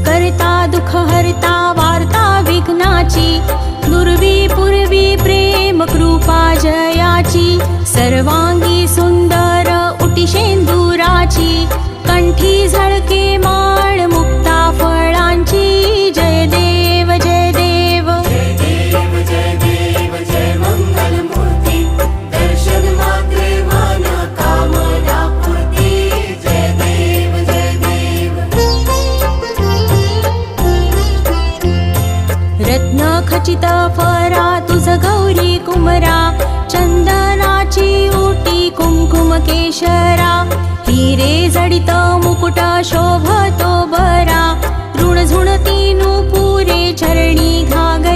करता दुःख हरता वार्ता विघ्नाची, दुर्वी पूर्वी प्रेम कृपा जयाची, सर्वांगी सुंदर उटी शेंदुराची, कंठी झळके माळ मुक्ता फळांची, जय देव जय देव जय देव जय देव जय मंगल मूर्ती, दर्शन मात्रे मन कामना पूर्ती, जय देव जय देव। रत्न खचित फरा तुझ गौरी कुमरा, चंदनाची उटी कुंकुम केशरा, हिरे जडित मुकुट शोभतो बरा, ऋण झुणती नुपुरे चरणी घागर